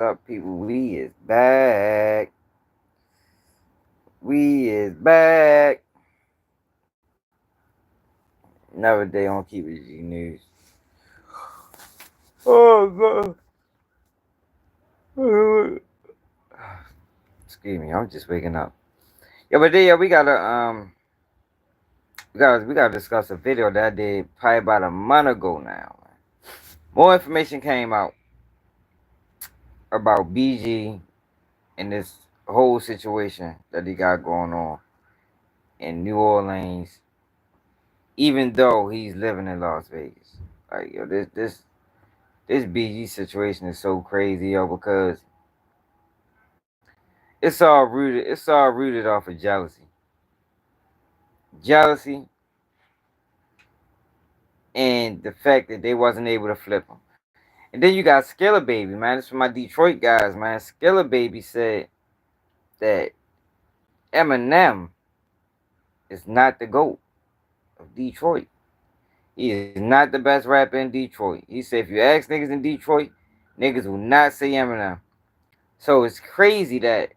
up, people? We is back. We is back. Another day on Keep It G News. Oh God. Excuse me, I'm just waking up. Yeah, but yeah, we gotta discuss a video that I did probably about a month ago now. More information came out about BG and this whole situation that he got going on in New Orleans, even though he's living in Las Vegas. Like yo, this BG situation is so crazy, yo, because it's all rooted off of jealousy. Jealousy and the fact that they wasn't able to flip him. And then you got Skilla Baby, man. This is for my Detroit guys, man. Skilla Baby said that Eminem is not the GOAT of Detroit. He is not the best rapper in Detroit. He said if you ask niggas in Detroit, niggas will not say Eminem. So it's crazy that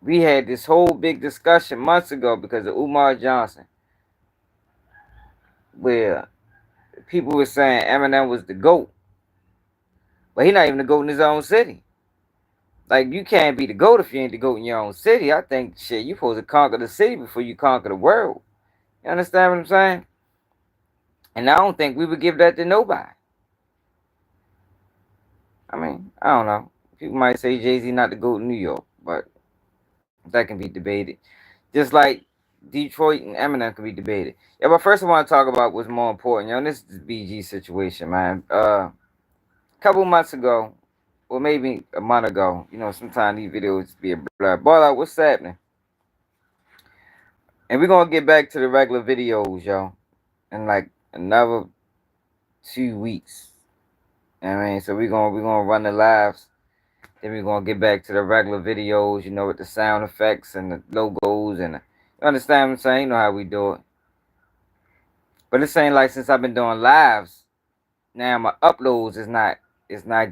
we had this whole big discussion months ago because of Umar Johnson, where people were saying Eminem was the GOAT. But he not even the GOAT in his own city. Like, you can't be the GOAT if you ain't the GOAT in your own city. I think, shit, you supposed to conquer the city before you conquer the world. You understand what I'm saying? And I don't think we would give that to nobody. I mean, I don't know. People might say Jay-Z not the GOAT in New York, but that can be debated. Just like Detroit and Eminem can be debated. Yeah, but first I want to talk about what's more important. Yo, this is the BG situation, man. A couple months ago, or maybe a month ago, sometimes these videos be a blur. Boy, like, what's happening? And we're gonna get back to the regular videos, yo, in like another 2 weeks. I mean, so we're gonna run the lives. Then we're gonna get back to the regular videos, with the sound effects and the logos and you understand what I'm saying? You know how we do it. But this ain't like since I've been doing lives, now my uploads is not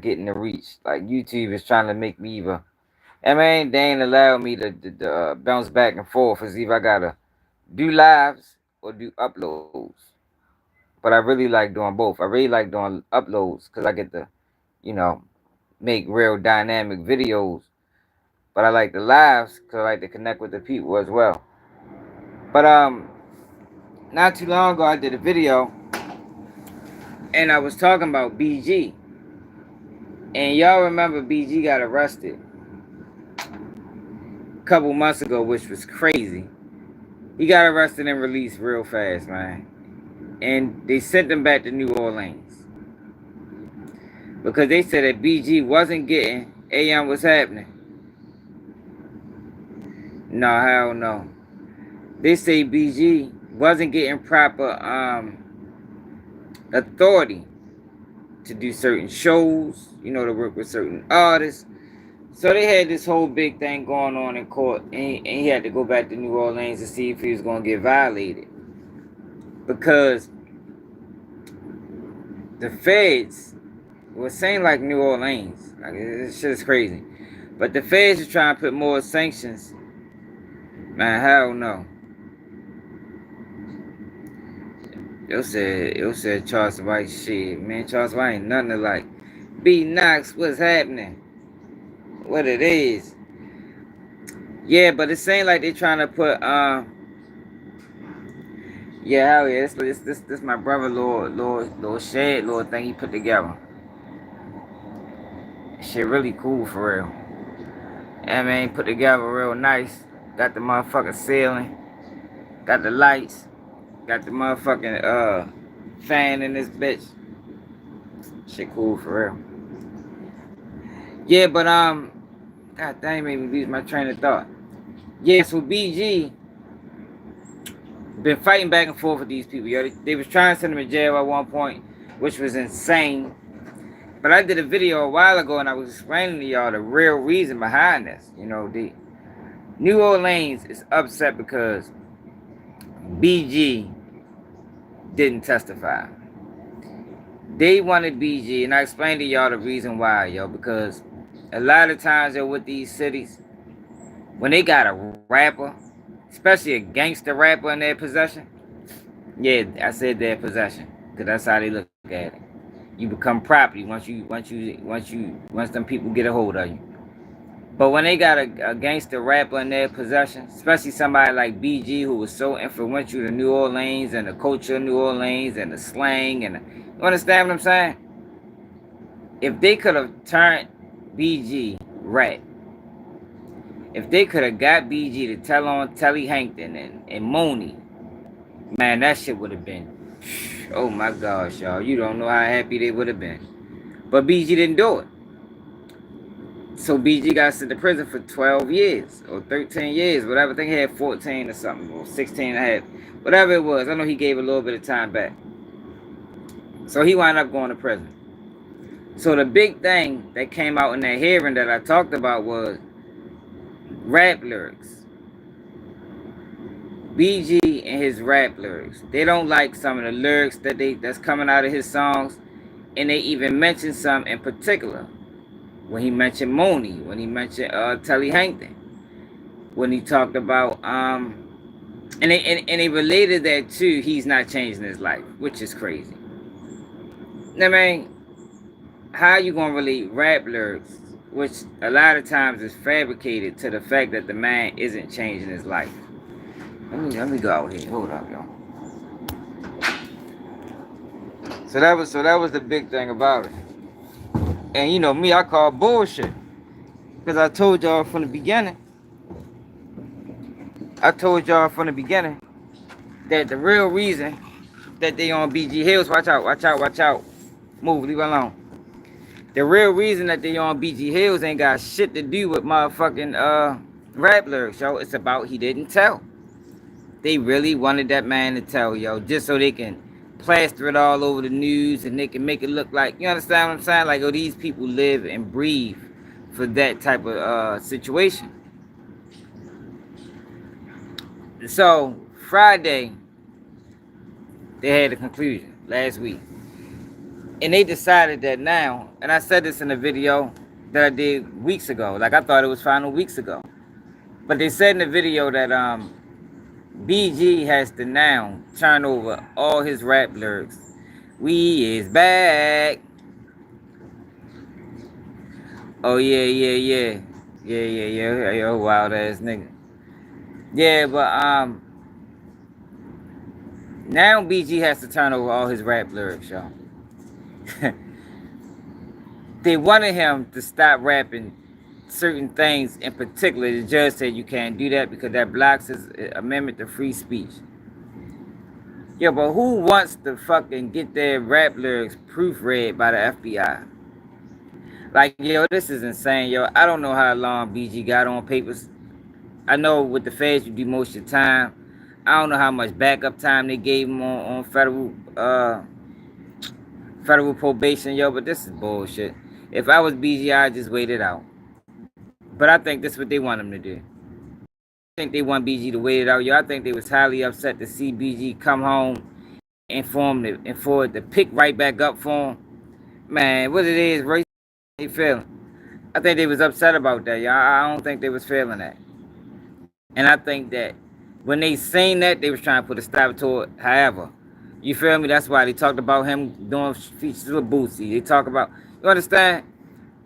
getting the reach. Like YouTube is trying to make me either. I mean, they ain't allowed me to bounce back and forth. It's either I gotta do lives or do uploads. But I really like doing both. I really like doing uploads because I get to, you know, make real dynamic videos. But I like the lives because I like to connect with the people as well. But not too long ago I did a video and I was talking about BG. And y'all remember BG got arrested a couple months ago, which was crazy. He got arrested and released real fast, man. And they sent him back to New Orleans because they said that BG wasn't getting AM was happening. No, hell no. They say BG wasn't getting proper authority to do certain shows, to work with certain artists. So they had this whole big thing going on in court, and he had to go back to New Orleans to see if he was going to get violated. Because the feds were saying like New Orleans. Like, this shit is crazy. But the feds are trying to put more sanctions. Man, hell no. You said Charles White shit. Man, Charles White ain't nothing to like. B Knox, what's happening? What it is. Yeah, but it ain't like they trying to put yeah, hell yeah, this my brother Lord Shed, Lord thing he put together. Shit really cool for real. I mean, put together real nice. Got the motherfucking ceiling. Got the lights. Got the motherfucking fan in this bitch. Shit cool for real. Yeah, but god dang, made me lose my train of thought. Yeah, so BG been fighting back and forth with these people. Yo, they was trying to send him to jail at one point, which was insane. But I did a video a while ago and I was explaining to y'all the real reason behind this. The New Orleans is upset because BG didn't testify. They wanted BG, and I explained to y'all the reason why, yo, because A lot of times, yo, with these cities, when they got a rapper, especially a gangster rapper in their possession, yeah, I said their possession, cause that's how they look at it. You become property once them people get a hold of you. But when they got a gangster rapper in their possession, especially somebody like BG who was so influential to New Orleans and the culture of New Orleans and the slang and you understand what I'm saying? If they could have turned BG rap, if they could have got BG to tell on Telly Hankton and Mooney, man, that shit would have been, oh my gosh, y'all, you don't know how happy they would have been. But BG didn't do it. So BG got sent to prison for 12 years or 13 years, whatever. I think he had 14 or something, or 16 and a half. Whatever it was. I know he gave a little bit of time back. So he wound up going to prison. So the big thing that came out in that hearing that I talked about was rap lyrics. BG and his rap lyrics. They don't like some of the lyrics that's coming out of his songs. And they even mentioned some in particular. When he mentioned Mooney, when he mentioned Telly Hankton, when he talked about and they related that to he's not changing his life, which is crazy. I mean, how you gonna relate rap lyrics, which a lot of times is fabricated, to the fact that the man isn't changing his life? Let me go out here. Hold up, y'all. So that was the big thing about it. And you know me, I call bullshit. Because I told y'all from the beginning. That the real reason that they on BG Hills, watch out. Move, leave it alone. The real reason that they on BG Hills ain't got shit to do with motherfucking rap lyrics, yo. It's about he didn't tell. They really wanted that man to tell, yo, just so they can plaster it all over the news and they can make it look like, you understand what I'm saying? Like, oh, these people live and breathe for that type of situation. So Friday, they had a conclusion last week. And they decided that now, and I said this in a video that I did weeks ago, like I thought it was final weeks ago. But they said in the video that BG has to now turn over all his rap lyrics. We is back. Oh yeah, wild ass nigga. Yeah, but now BG has to turn over all his rap lyrics, y'all. They wanted him to stop rapping certain things in particular. The judge said you can't do that because that blocks his amendment to free speech. Yo, but who wants to fucking get their rap lyrics proofread by the FBI? Like, yo, this is insane, yo. I don't know how long BG got on papers. I know with the feds you do most of your time. I don't know how much backup time they gave him on federal probation, yo, but this is bullshit. If I was BG, I'd just wait it out. But I think that's what they want him to do. I think they want BG to wait it out, yo. I think they was highly upset to see BG come home and for it to pick right back up for him. Man, what it is, Royce, they feeling. I think they was upset about that, y'all. I don't think they was feeling that. And I think that when they seen that, they was trying to put a stop to it. However, you feel me? That's why they talked about him doing features with Boosie. They talk about, you understand?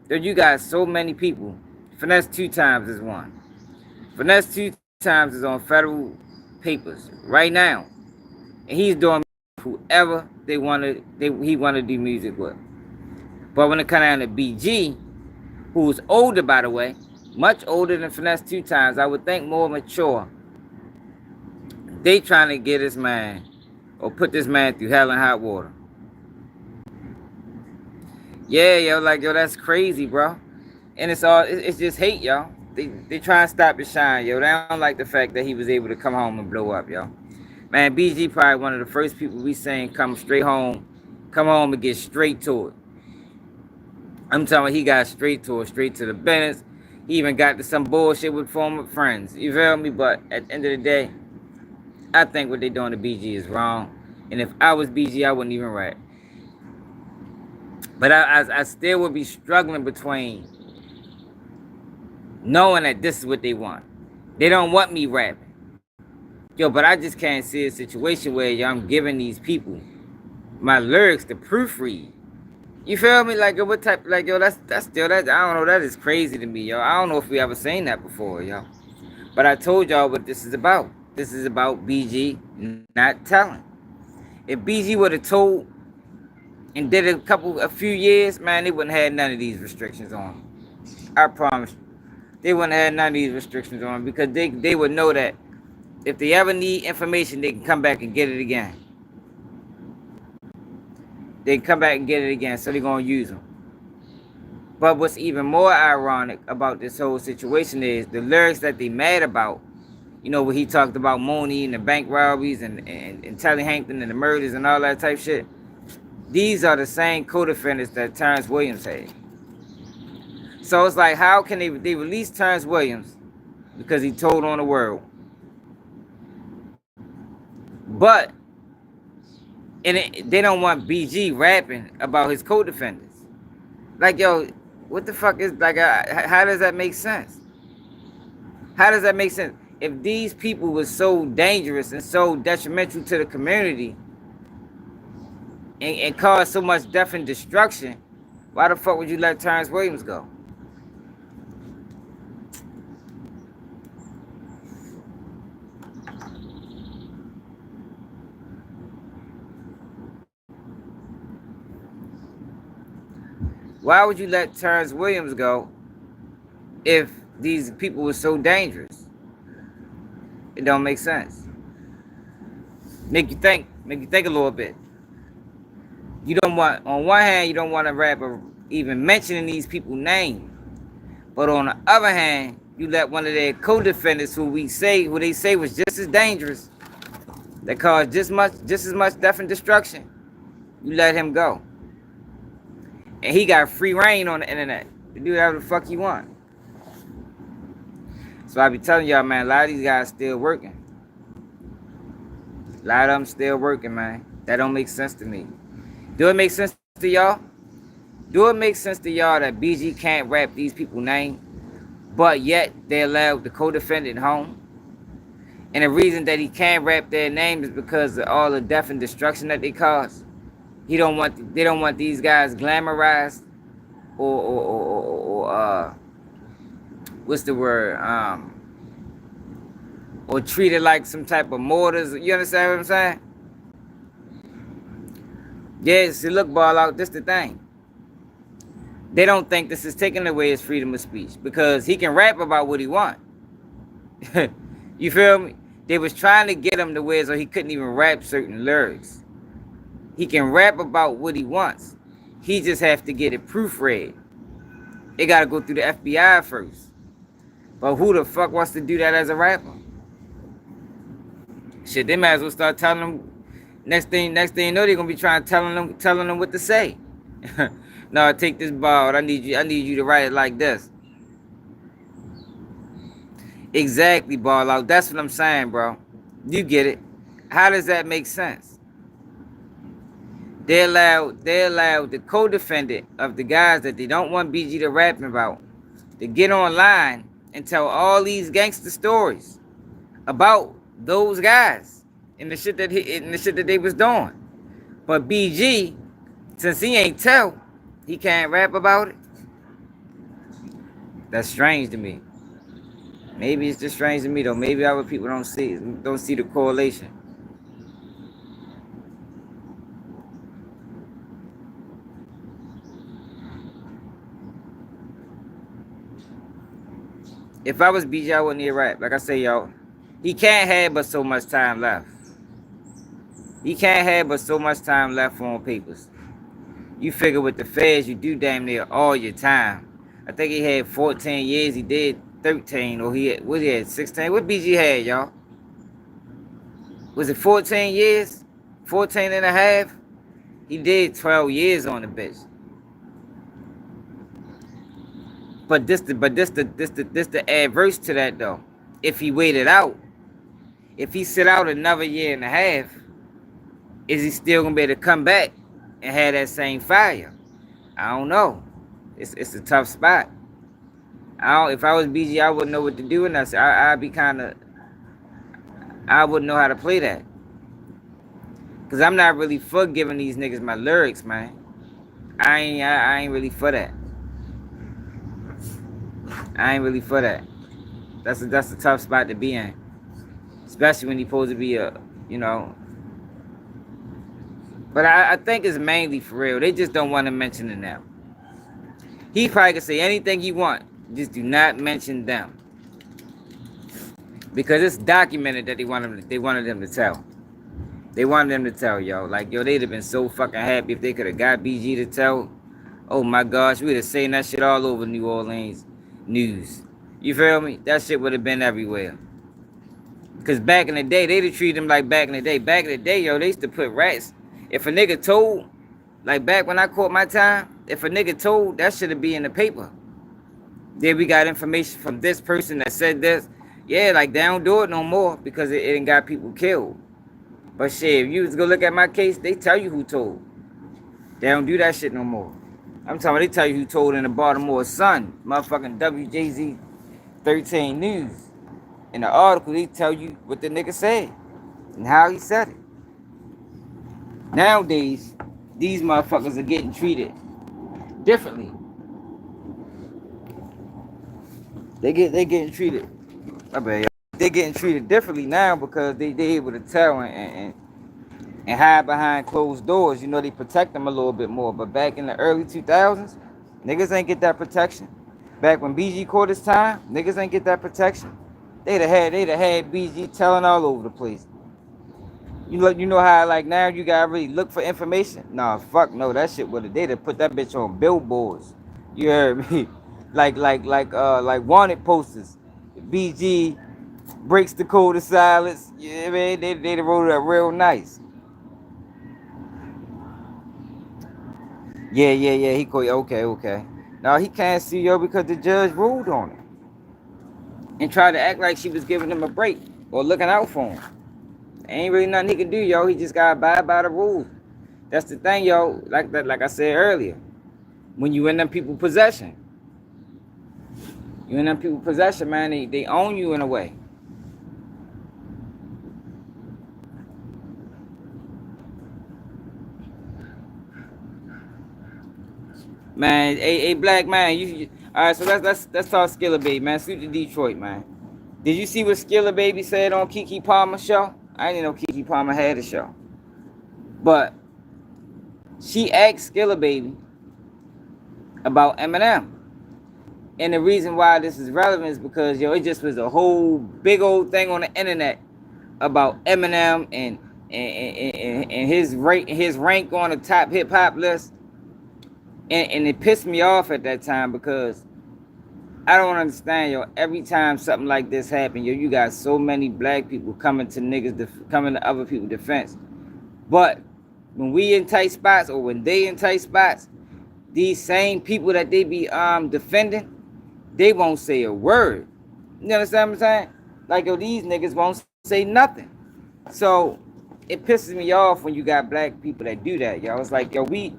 That you got so many people. Finesse 2 times is one. Finesse 2 times is on federal papers right now. And he's doing whoever he wanted to do music with. But when it comes down to BG, who's older, by the way, much older than Finesse 2 times, I would think more mature, they trying to get this man or put this man through hell and hot water. Yeah, yo, like, yo, that's crazy, bro. And it's just hate, y'all. They try to stop his shine, yo. They don't like the fact that he was able to come home and blow up, yo. Man, BG probably one of the first people we seen come home and get straight to it. I'm telling you, he got straight to it, straight to the business. He even got to some bullshit with former friends. You feel me? But at the end of the day, I think what they doing to BG is wrong. And if I was BG, I wouldn't even rap. But I still would be struggling between knowing that this is what they want. They don't want me rapping. Yo, but I just can't see a situation where yo, I'm giving these people my lyrics to proofread. You feel me? Like, yo, what type? Like, yo, that's still that. I don't know. That is crazy to me, yo. I don't know if we ever seen that before, yo. But I told y'all what this is about. This is about BG not telling. If BG would have told and did a few years, man, they wouldn't have had none of these restrictions on. I promise. They wouldn't have had none of these restrictions on because they would know that if they ever need information, they can come back and get it again. They can come back and get it again, so they're gonna use them. But what's even more ironic about this whole situation is the lyrics that they mad about. You know, when he talked about Mooney and the bank robberies and Tally Hankton and the murders and all that type shit. These are the same co-defendants that Terrence Williams had. So it's like, how can they release Terrence Williams because he told on the world? But they don't want BG rapping about his co-defendants. Like, yo, what the fuck is, like, how does that make sense? How does that make sense? If these people were so dangerous and so detrimental to the community and caused so much death and destruction, why the fuck would you let Terrence Williams go? Why would you let Terrence Williams go if these people were so dangerous? It don't make sense. Make you think a little bit. You don't want, on one hand, you don't want a rapper even mentioning these people's names. But on the other hand, you let one of their co-defendants who they say was just as dangerous, that caused just as much death and destruction, you let him go. And he got free reign on the internet to do whatever the fuck he want. So I be telling y'all, man, a lot of these guys still working. A lot of them still working, man. That don't make sense to me. Do it make sense to y'all? Do it make sense to y'all that BG can't rap these people's names, but yet they allowed the co-defendant home? And the reason that he can't rap their name is because of all the death and destruction that they cause. They don't want these guys glamorized or what's the word? Or treated like some type of mortars. You understand what I'm saying? Yeah, see, look, ball out, this the thing. They don't think this is taking away his freedom of speech because he can rap about what he wants. You feel me? They was trying to get him to where so he couldn't even rap certain lyrics. He can rap about what he wants. He just have to get it proofread. It got to go through the FBI first. But who the fuck wants to do that as a rapper? Shit, they might as well start telling them. Next thing you know, they're gonna be telling them what to say. No, take this ball. I need you to write it like this. Exactly, ball out. That's what I'm saying, bro. You get it. How does that make sense? They allowed the co-defendant of the guys that they don't want BG to rap about to get online and tell all these gangster stories about those guys and the shit that they was doing. But BG, since he ain't tell, he can't rap about it. That's strange to me. Maybe it's just strange to me though. Maybe other people don't see the correlation. If I was BG, I wouldn't need rap. Like I say, y'all, he can't have but so much time left. He can't have but so much time left on papers. You figure with the feds, you do damn near all your time. I think he had 14 years. He did 13, or he had 16. What BG had, y'all? Was it 14 years? 14 and a half? He did 12 years on the bitch. But this the adverse to that though. If he waited out, if he sit out another year and a half, is he still gonna be able to come back and have that same fire? I don't know. It's a tough spot. If I was BG, I wouldn't know what to do, and I'd be kind of, I wouldn't know how to play that, cause I'm not really for giving these niggas my lyrics, man. I ain't really for that. I ain't really for that. That's a tough spot to be in, especially when you're supposed to be a, you know. But I think it's mainly for real. They just don't want to mention it now. He probably could say anything he want, just do not mention them, because it's documented that they wanted them to tell. They wanted them to tell, yo. Like, yo, they'd have been so fucking happy if they could have got BG to tell. Oh my gosh, we'd have seen that shit all over New Orleans news. You feel me? That shit would have been everywhere. Because back in the day, they'd have treated them like back in the day. Back in the day, yo, they used to put rats. If a nigga told, like back when I caught my time, if a nigga told, that should be in the paper. Then we got information from this person that said this. Yeah, like they don't do it no more because it ain't got people killed. But shit, if you was go look at my case, they tell you who told. They don't do that shit no more. I'm talking about they tell you who told in the Baltimore Sun, motherfucking WJZ 13 News. In the article, they tell you what the nigga said and how he said it. Nowadays, these motherfuckers are getting treated differently. They getting treated. My bad, they getting treated differently now because they able to tell and hide behind closed doors. You know, they protect them a little bit more. But back in the early 2000s, niggas ain't get that protection. Back when BG caught his time, niggas ain't get that protection. They'd have had BG telling all over the place. You know how like now you gotta really look for information? Nah, fuck no, that shit would have they'd have put that bitch on billboards. You heard me? like wanted posters. BG breaks the code of silence. Yeah, man, they'd wrote it up real nice. Yeah. He called you. Okay. Now he can't sue yo because the judge ruled on it and tried to act like she was giving him a break or looking out for him. Ain't really nothing he can do, yo. He just gotta abide by the rules. That's the thing, yo. Like I said earlier, when you in them people possession, man. They own you in a way. Man, a black man. You all right? So let's talk Skilla Baby, man. Suit to Detroit, man. Did you see what Skilla Baby said on Keke Palmer's show? I didn't know Keke Palmer had a show, but she asked Skilla Baby about Eminem. And the reason why this is relevant is because, yo, it just was a whole big old thing on the internet about Eminem and his rank on the top hip hop list. And it pissed me off at that time because I don't understand, yo. Every time something like this happens, yo, you got so many black people coming to other people's defense. But when we in tight spots or when they in tight spots, these same people that they be defending, they won't say a word. You understand what I'm saying? Like, yo, these niggas won't say nothing. So it pisses me off when you got black people that do that, yo. It's like, yo, we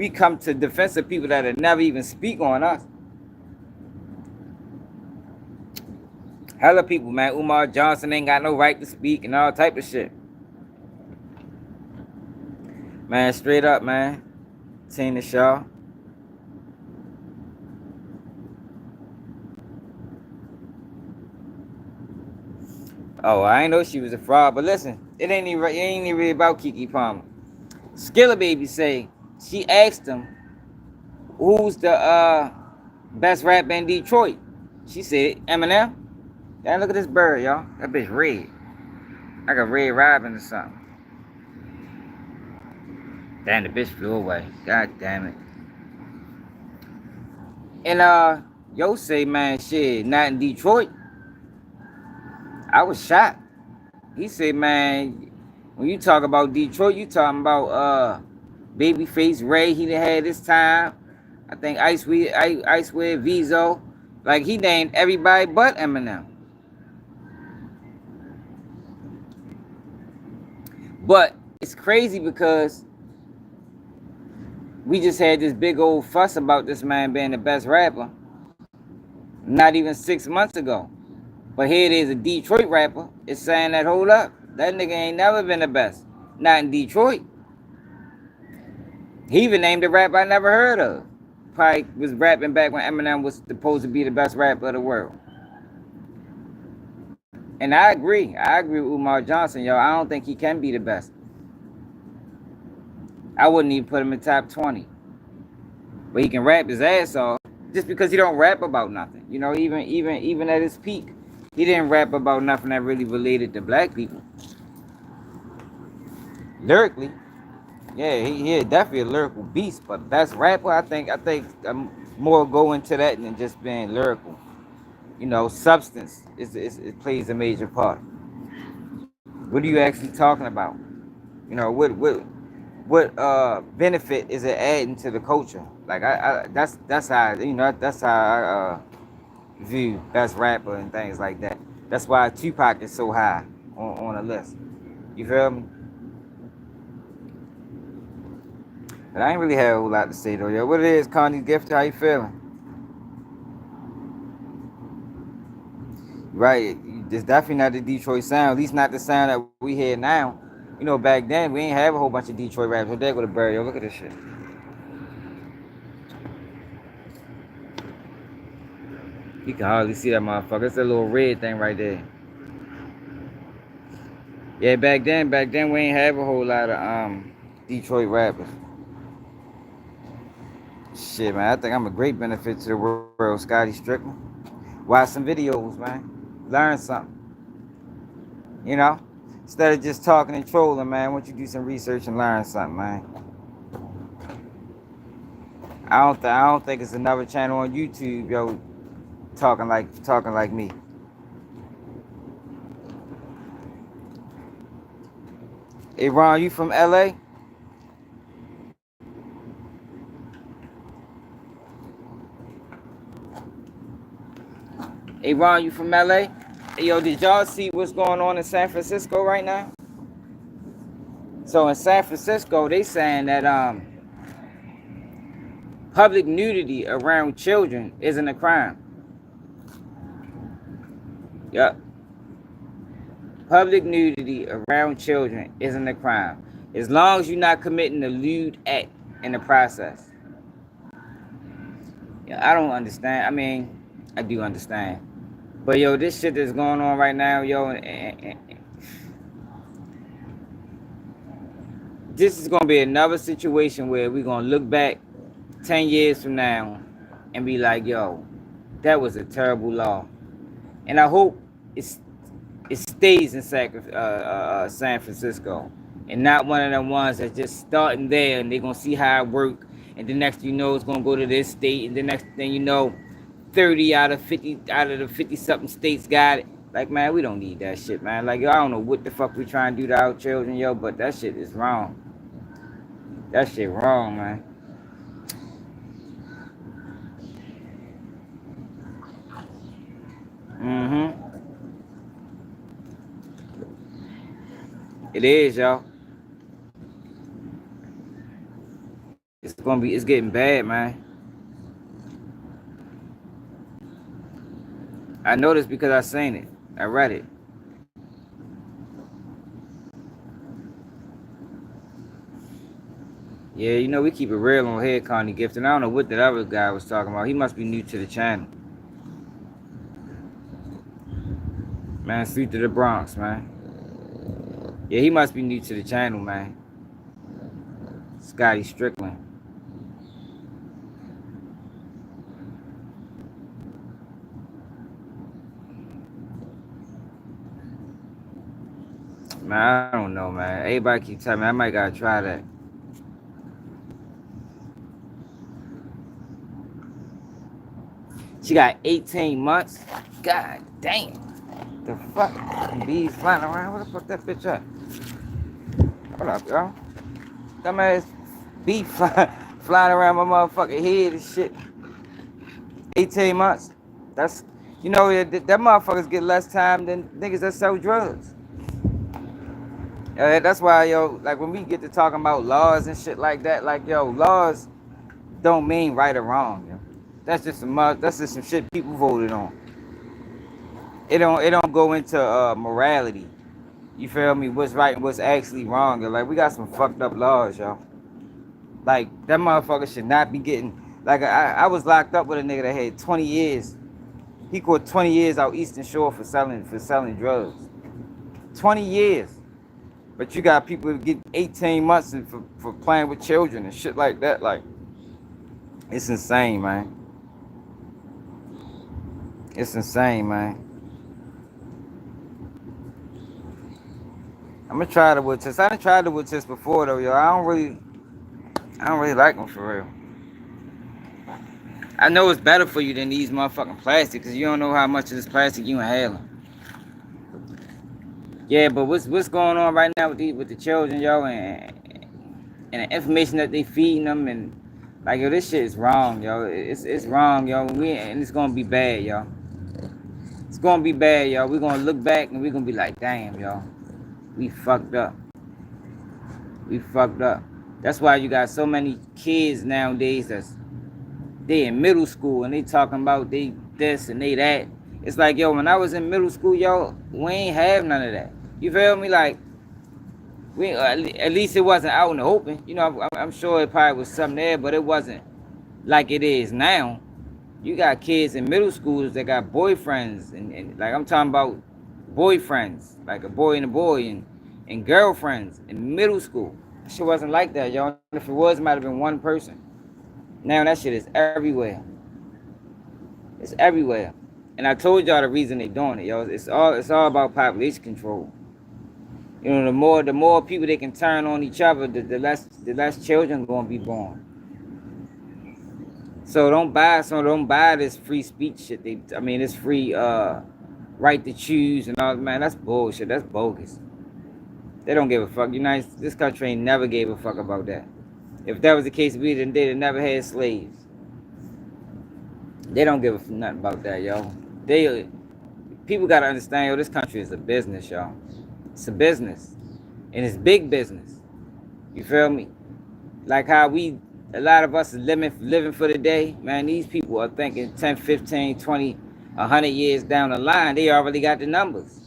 come to defense of people that never even speak on us. Hella people, man. Umar Johnson ain't got no right to speak and all type of shit. Man, straight up, man. Tina Shaw. Oh, I ain't know she was a fraud, but listen, it ain't even really about Keke Palmer. Skilla Baby say she asked him who's the best rapper in Detroit. She said Eminem. Damn, look at this bird, y'all. That bitch red. Like a red robin or something. Damn, the bitch flew away. God damn it. And yo say, man, shit, not in Detroit. I was shocked. He said, man, when you talk about Detroit, you talking about Babyface Ray. He done had his time. I think Icewear Vizo. Like, he named everybody but Eminem. But it's crazy because we just had this big old fuss about this man being the best rapper. Not even 6 months ago. But here it is, a Detroit rapper is saying that, hold up, that nigga ain't never been the best. Not in Detroit. He even named a rapper I never heard of. Probably was rapping back when Eminem was supposed to be the best rapper of the world. And I agree. I agree with Umar Johnson, yo. I don't think he can be the best. I wouldn't even put him in top 20. But he can rap his ass off just because he don't rap about nothing. You know, even at his peak, he didn't rap about nothing that really related to black people. Lyrically, yeah, he definitely a lyrical beast. But best rapper, I think more go into that than just being lyrical. You know, substance it plays a major part. What are you actually talking about? You know, what benefit is it adding to the culture? Like that's how, you know, that's how I view best rapper and things like that. That's why Tupac is so high on the list. You feel me? But I ain't really had a whole lot to say though, yo. What it is, Connie Gift? How you feeling? Right, it's definitely not the Detroit sound. At least not the sound that we hear now. You know, back then we ain't have a whole bunch of Detroit rappers. So there go the bird, yo. Look at this shit. You can hardly see that motherfucker. It's a little red thing right there. Yeah, back then we ain't have a whole lot of Detroit rappers. Shit, man, I think I'm a great benefit to the world, Scotty Strickland. Watch some videos, man. Learn something. You know? Instead of just talking and trolling, man, why don't you do some research and learn something, man? I don't think it's another channel on YouTube, yo, talking like me. Hey Ron, you from LA? Hey Ron, you from LA? Hey, yo, did y'all see what's going on in San Francisco right now? So in San Francisco, they saying that public nudity around children isn't a crime. Yup. Public nudity around children isn't a crime. As long as you're not committing a lewd act in the process. Yeah, I don't understand. I mean, I do understand. But yo, this shit that's going on right now, yo, this is gonna be another situation where we're gonna look back 10 years from now and be like, yo, that was a terrible law. And I hope it stays in San Francisco and not one of them ones that's just starting there and they're gonna see how it work, and the next thing you know it's gonna go to this state, and the next thing you know 30 out of the 50 something states got it. Like, man, we don't need that shit, man. Like, yo, I don't know what the fuck we trying to do to our children, yo, but that shit is wrong. That shit wrong, man. Mm-hmm. It is, y'all. It's getting bad, man. I know this because I seen it. I read it. Yeah, you know, we keep it real on here, Connie Gift, and I don't know what that other guy was talking about. He must be new to the channel. Man, Street to the Bronx, man. Yeah, he must be new to the channel, man. Scotty Strickland. Man, I don't know, man. Everybody keep telling me I might gotta try that. She got 18 months. God damn. The fuck? Bees flying around. Where the fuck that bitch at? Hold up, y'all. Dumbass bee flying around my motherfucking head and shit. 18 months. That's, you know, that motherfuckers get less time than niggas that sell drugs. That's why, yo, like when we get to talking about laws and shit like that, like, yo, laws don't mean right or wrong, yo. That's just some shit people voted on. It don't go into morality. You feel me? What's right and what's actually wrong. Yo. Like we got some fucked up laws, y'all. Like that motherfucker should not be getting. Like I was locked up with a nigga that had 20 years. He caught 20 years out Eastern Shore for selling drugs. 20 years. But you got people who get 18 months for playing with children and shit like that. Like it's insane, man. It's insane, man. I'm gonna try the wood test. I done tried the wood test before though, yo. I don't really like them for real. I know it's better for you than these motherfucking plastic, cause you don't know how much of this plastic you inhaling. Yeah, but what's going on right now with the children, yo, and the information that they feeding them, and like yo, this shit is wrong, yo. It's wrong, yo. And it's gonna be bad, yo. It's gonna be bad, yo. We're gonna look back and we're gonna be like, damn, yo, we fucked up. We fucked up. That's why you got so many kids nowadays they in middle school and they talking about they this and they that. It's like, yo, when I was in middle school, yo, we ain't have none of that. You feel me? Like, we at least it wasn't out in the open. You know, I'm sure it probably was something there, but it wasn't like it is now. You got kids in middle schools that got boyfriends and like I'm talking about boyfriends, like a boy and a boy and girlfriends in middle school. That shit wasn't like that, y'all. If it was, it might have been one person. Now that shit is everywhere. It's everywhere. And I told y'all the reason they doing it, yo. It's all about population control. You know, the more people they can turn on each other, the less children gonna be born. So don't buy this free speech shit. This free right to choose and all. Man, that's bullshit. That's bogus. They don't give a fuck. This country ain't never gave a fuck about that. If that was the case, they'd have never had slaves. They don't give a nothing about that, yo. People gotta understand, yo, this country is a business, y'all. It's a business. And it's big business. You feel me? Like how a lot of us are living for the day, man, these people are thinking 10, 15, 20, 100 years down the line, they already got the numbers.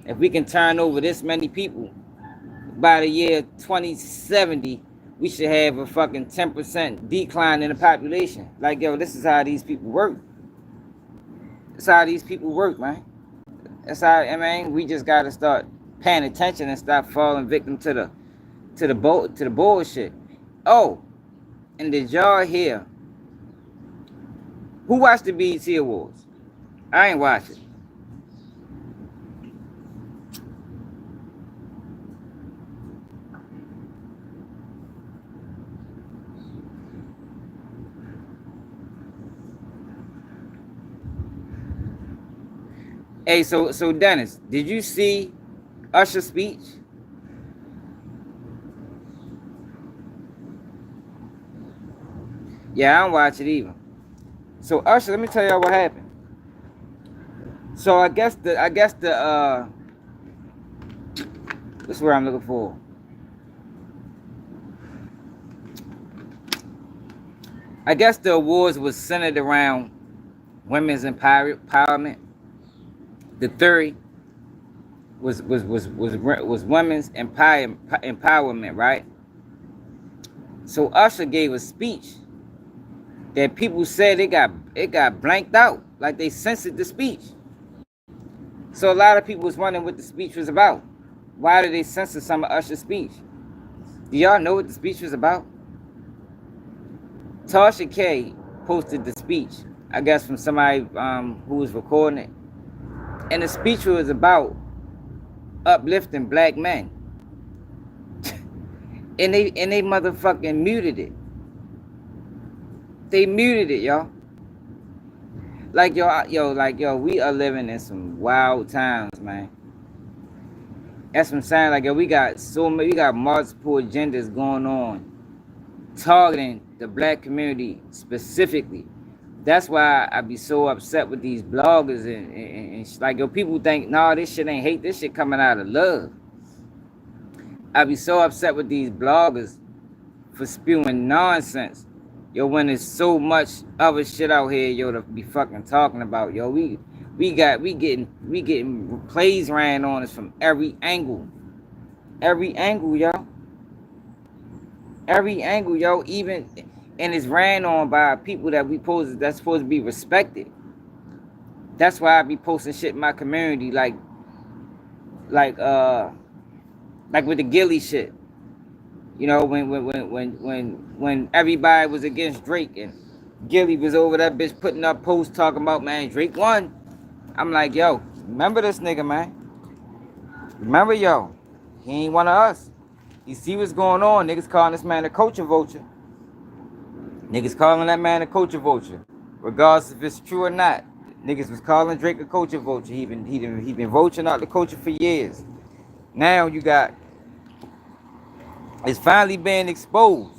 If we can turn over this many people, by the year 2070, we should have a fucking 10% decline in the population. Like, yo, this is how these people work. That's how these people work, man. That's how, we just gotta start paying attention and stop falling victim to the bullshit. Oh, and did y'all hear? Who watched the BET Awards? I ain't watch it. Hey, so Dennis, did you see Usher's speech? Yeah, I don't watch it either. So Usher, let me tell y'all what happened. So I guess the this is where I'm looking for. I guess the awards was centered around women's empowerment. The theory was women's empowerment, right? So Usher gave a speech that people said it got blanked out, like they censored the speech. So a lot of people was wondering what the speech was about. Why did they censor some of Usher's speech? Do y'all know what the speech was about? Tasha K posted the speech, I guess from somebody who was recording it. And the speech was about uplifting black men. and they motherfucking muted it. They muted it, y'all. Like yo, we are living in some wild times, man. That's what I'm saying. Like, yo, we got multiple agendas going on, targeting the black community specifically. That's why I be so upset with these bloggers and like, yo, people think, nah, this shit ain't hate, this shit coming out of love. I be so upset with these bloggers for spewing nonsense Yo, when there's so much other shit out here, yo, to be fucking talking about, yo, we getting plays ran on us from every angle, yo, every angle, yo, even, and it's ran on by people that that's supposed to be respected. That's why I be posting shit in my community, like uh, like with the Gilly shit. You know, when everybody was against Drake and Gilly was over that bitch putting up posts talking about, man, Drake won. I'm like, yo, remember this nigga, man. Remember, yo, he ain't one of us. You see what's going on. Niggas calling this man a culture vulture. Niggas calling that man a culture vulture. Regardless if it's true or not. Niggas was calling Drake a culture vulture. He been vulturing out the culture for years. Now you got, it's finally being exposed.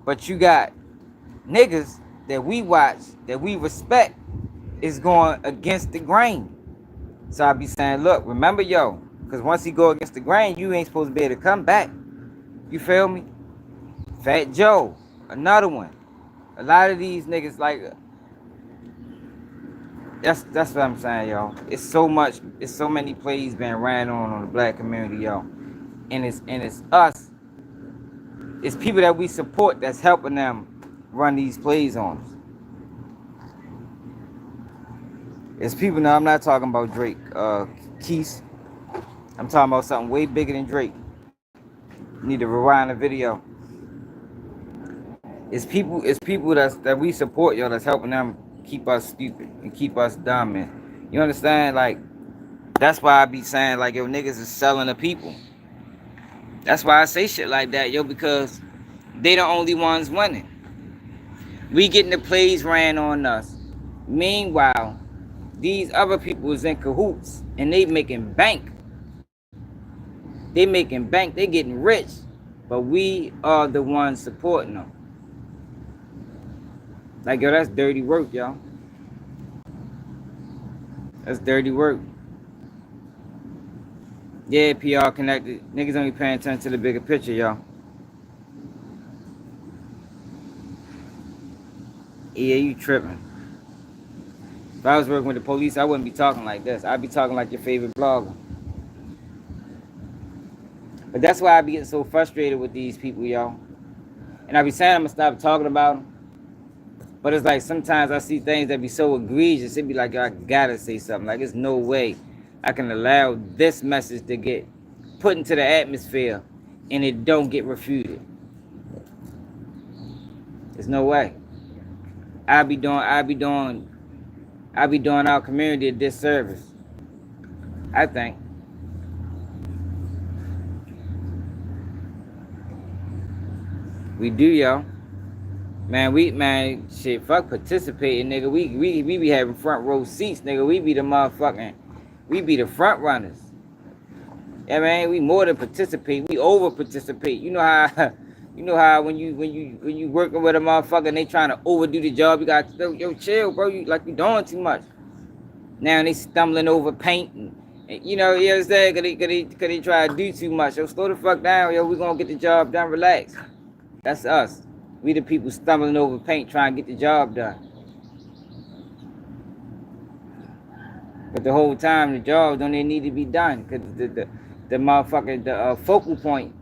But you got niggas that we watch, that we respect, is going against the grain. So I be saying, look, remember, yo, because once he go against the grain, you ain't supposed to be able to come back. You feel me? Fat Joe, another one. A lot of these niggas, like, that's what I'm saying, yo. It's so many plays being ran on the black community, yo. And it's us. It's people that we support that's helping them run these plays on us. It's people now. I'm not talking about Drake, Keith. I'm talking about something way bigger than Drake. You need to rewind the video. It's people that we support, yo, that's helping them keep us stupid and keep us dumb, man. You understand? Like, that's why I be saying, like, yo, niggas is selling the people. That's why I say shit like that, yo, because they the only ones winning. We getting the plays ran on us. Meanwhile, these other people is in cahoots and they making bank. They making bank. They getting rich. But we are the ones supporting them. Like, yo, that's dirty work, y'all. That's dirty work. Yeah, PR connected. Niggas only paying attention to the bigger picture, y'all. Yeah, you tripping. If I was working with the police, I wouldn't be talking like this. I'd be talking like your favorite blogger. But that's why I be getting so frustrated with these people, y'all. And I be saying I'm gonna stop talking about them. But it's like sometimes I see things that be so egregious, it be like, I gotta say something. Like, there's no way I can allow this message to get put into the atmosphere and it don't get refuted. There's no way. I be doing our community a disservice, I think. We do, y'all. Man, shit, fuck participating, nigga. We be having front row seats, nigga. We be the front runners. Yeah, man, we more than participate. We over participate. You know how, when you working with a motherfucker and they trying to overdo the job, you got to, yo, chill, bro. You doing too much. Now they stumbling over paint and you know, you understand? Cause they try to do too much. Yo, slow the fuck down, yo. We gonna get the job done. Relax. That's us. We the people stumbling over paint trying to get the job done. But the whole time the job don't even need to be done. Cause the motherfucker, the focal point.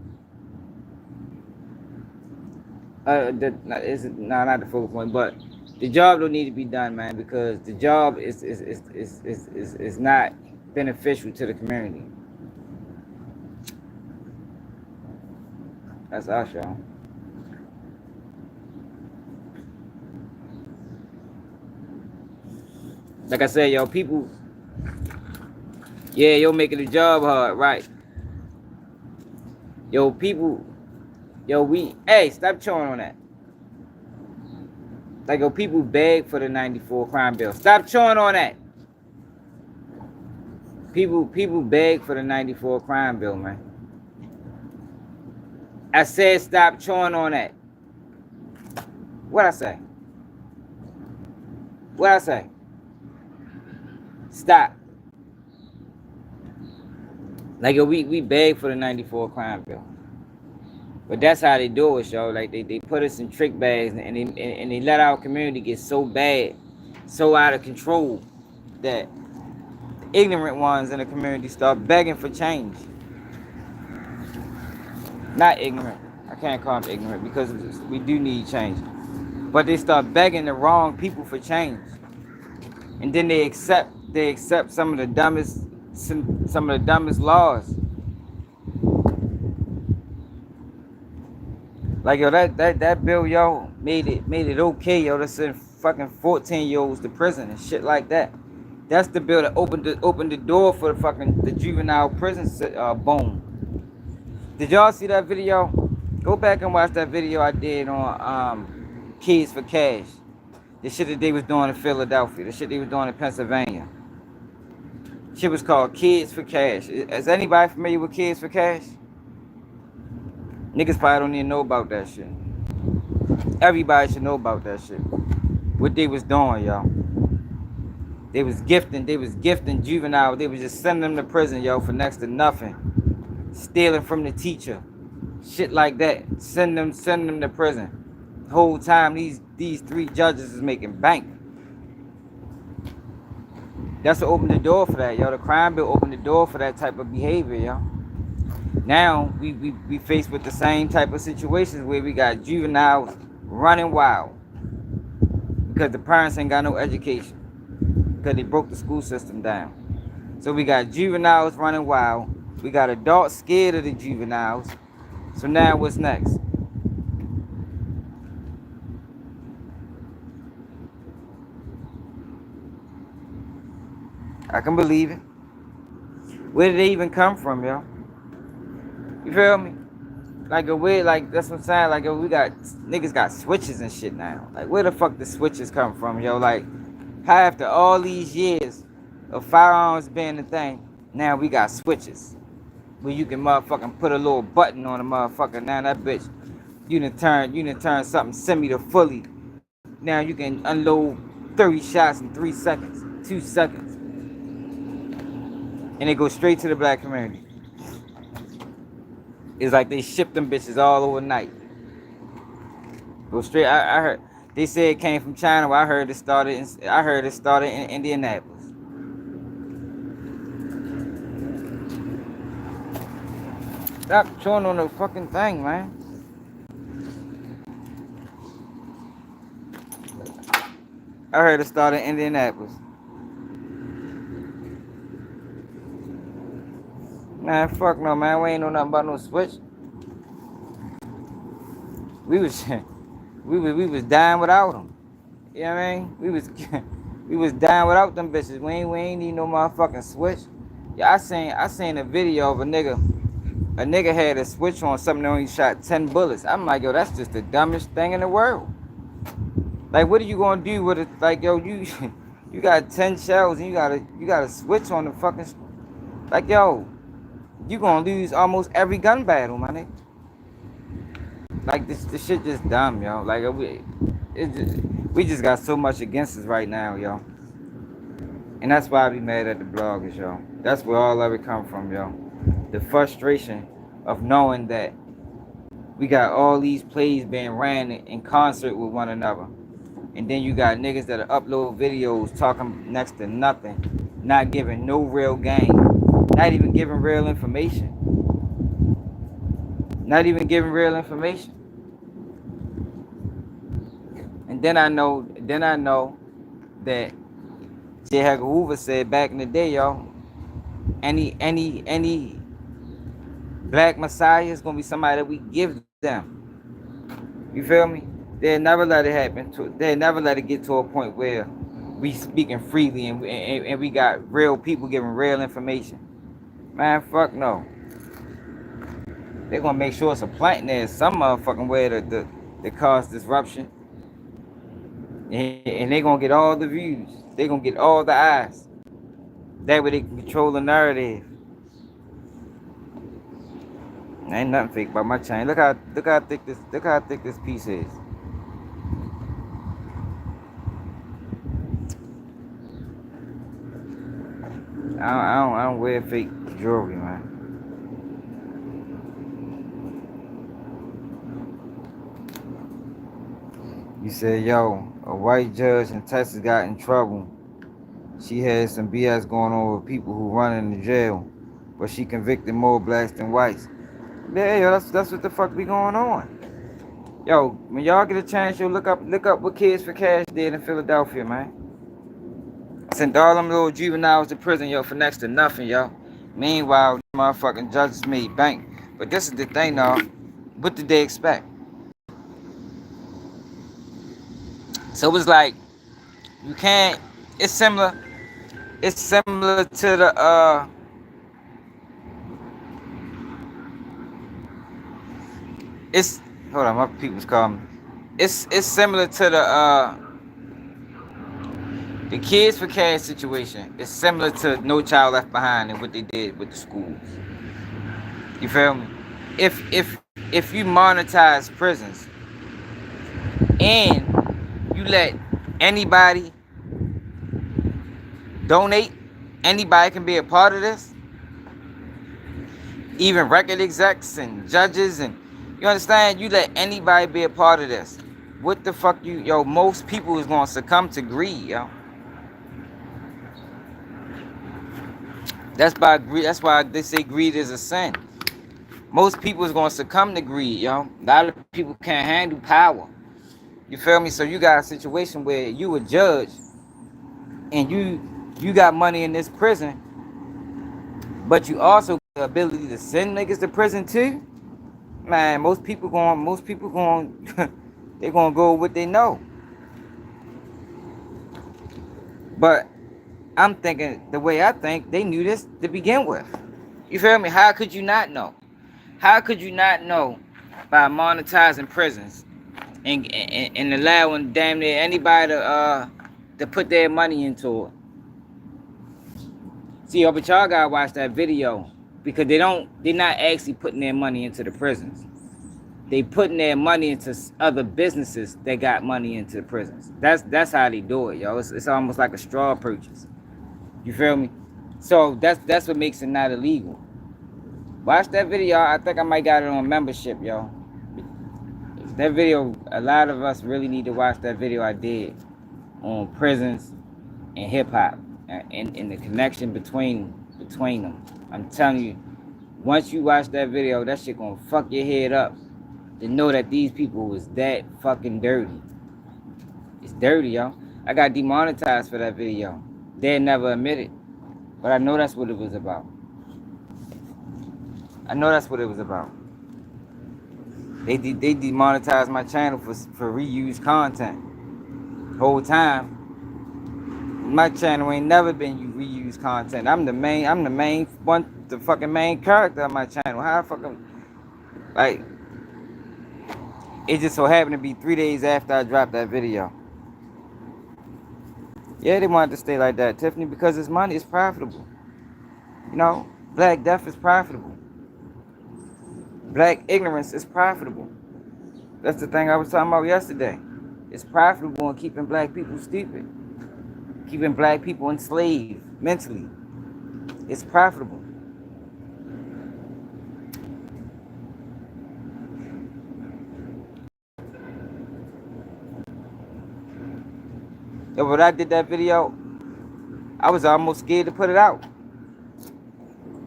Not the focal point, but the job don't need to be done, man, because the job is not beneficial to the community. That's us, y'all. Like I said, yo, people, yeah, you're making the job hard, right? Yo, people, hey, stop chewing on that. Like, yo, people beg for the 94 crime bill. Stop chewing on that. People beg for the 94 crime bill, man. I said stop chewing on that. What I say? What I say? Stop. Like, yo, we beg for the 94 crime bill. But that's how they do it, yo. Like they put us in trick bags, and they let our community get so bad, so out of control, that the ignorant ones in the community start begging for change. Not ignorant. I can't call them ignorant because we do need change. But they start begging the wrong people for change, and then they accept some of the dumbest laws. Like yo, that bill, yo, made it okay, yo, to send fucking 14-year-olds to prison and shit like that. That's the bill that opened the door for the juvenile prison boom. Did y'all see that video? Go back and watch that video I did on Kids for Cash. The shit that they was doing in Philadelphia. The shit they was doing in Pennsylvania. Shit was called Kids for Cash. Is anybody familiar with Kids for Cash? Niggas probably don't even know about that shit. Everybody should know about that shit. What they was doing, y'all. They was gifting juveniles. They was just sending them to prison, yo, for next to nothing. Stealing from the teacher. Shit like that. Send them to prison. The whole time these three judges is making bank. That's what opened the door for that, yo. The crime bill opened the door for that type of behavior, yo. Now we faced with the same type of situations where we got juveniles running wild because the parents ain't got no education because they broke the school system down. So we got juveniles running wild. We got adults scared of the juveniles. So now what's next? I can believe it. Where did they even come from, yo? You feel me? Like that's what I'm saying. Like we got niggas got switches and shit now. Like where the fuck the switches come from, yo? Like how after all these years of firearms being the thing, now we got switches where you can motherfucking put a little button on a motherfucker. Now that bitch, you done turn something semi to fully. Now you can unload 30 shots in 3 seconds, 2 seconds, and it goes straight to the black community. It's like they ship them bitches all overnight. Go straight. I heard they said it came from China. Well, I heard it started in Indianapolis. Stop chewing on the fucking thing, man. I heard it started in Indianapolis. Man, fuck no, man. We ain't know nothing about no switch. We was we was dying without them. You know what I mean? We was dying without them bitches. We ain't need no motherfucking switch. Yeah, I seen a video of a nigga. A nigga had a switch on something that only shot 10 bullets. I'm like, yo, that's just the dumbest thing in the world. Like, what are you gonna do with it? Like, yo, you you got 10 shells and you got a switch on the fucking. Like, yo, you gonna lose almost every gun battle, my nigga. Like this shit just dumb, yo. Like we just got so much against us right now, yo. And that's why I be mad at the bloggers, yo. That's where all of it come from, yo. The frustration of knowing that we got all these plays being ran in concert with one another. And then you got niggas that upload videos talking next to nothing, not giving no real game, not even giving real information. Not even giving real information. And then I know that J. Edgar Hoover said back in the day, y'all, any black messiah is gonna be somebody that we give them. You feel me? They'll never let it happen. They'll never let it get to a point where we speaking freely and we got real people giving real information. Man, fuck no. They're gonna make sure it's a plant there some motherfucking way to cause disruption. And they gonna get all the views. They gonna get all the eyes. That way they can control the narrative. Ain't nothing fake about my chain. Look how thick this piece is. I don't wear fake jewelry, man. You said, yo, a white judge in Texas got in trouble. She had some BS going on with people who run in the jail, but she convicted more blacks than whites. Yeah, yo, that's what the fuck be going on. Yo, when y'all get a chance, yo, look up what Kids for Cash did in Philadelphia, man. Sent all them little juveniles to prison, yo, for next to nothing, yo. Meanwhile, motherfucking judges made bank. But this is the thing, though. What did they expect? So it was like, you can't. It's similar. It's similar to the It's hold on, my people's calling. It's similar to the Kids for Cash situation. It's similar to No Child Left Behind and what they did with the schools. You feel me? If you monetize prisons and you let anybody donate, anybody can be a part of this, even record execs and judges, and you understand, you let anybody be a part of this. What the fuck most people is gonna succumb to greed, yo. That's why they say greed is a sin. Most people is gonna succumb to greed, yo. A lot of people can't handle power. You feel me? So you got a situation where you a judge and you got money in this prison, but you also got the ability to send niggas to prison too. Man, most people going they gonna go with what they know. But I'm thinking the way I think, they knew this to begin with. You feel me? How could you not know? How could you not know by monetizing prisons and allowing damn near anybody to put their money into it? See, but y'all gotta watch that video because they're not actually putting their money into the prisons. They putting their money into other businesses that got money into the prisons. That's how they do it, yo. It's almost like a straw purchase. You feel me? So that's what makes it not illegal. Watch that video. I think I might got it on membership, yo. That video, a lot of us really need to watch that video I did on prisons and hip hop and the connection between them. I'm telling you, once you watch that video, that shit gonna fuck your head up to know that these people was that fucking dirty. It's dirty, yo. I got demonetized for that video. They never admitted, but I know that's what it was about. I know that's what it was about. They demonetized my channel for reused content. The whole time, my channel ain't never been reused content. I'm the main one, the fucking main character of my channel. How I fucking like? It just so happened to be 3 days after I dropped that video. Yeah, they wanted to stay like that, Tiffany, because it's money. It's profitable. You know, Black death is profitable. Black ignorance is profitable. That's the thing I was talking about yesterday. It's profitable in keeping black people stupid. Keeping black people enslaved mentally. It's profitable. Yo, when I did that video, I was almost scared to put it out.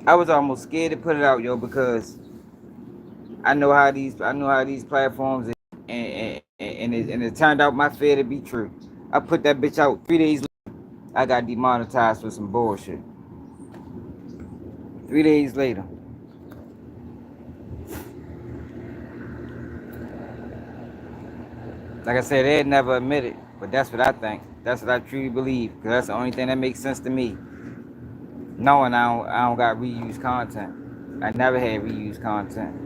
Yo, because I know how these platforms and it turned out my fear to be true. I put that bitch out 3 days later. I got demonetized for some bullshit. 3 days later. Like I said, they had never admitted, but that's what I think. That's what I truly believe, because that's the only thing that makes sense to me. Knowing I don't got reused content. I never had reused content.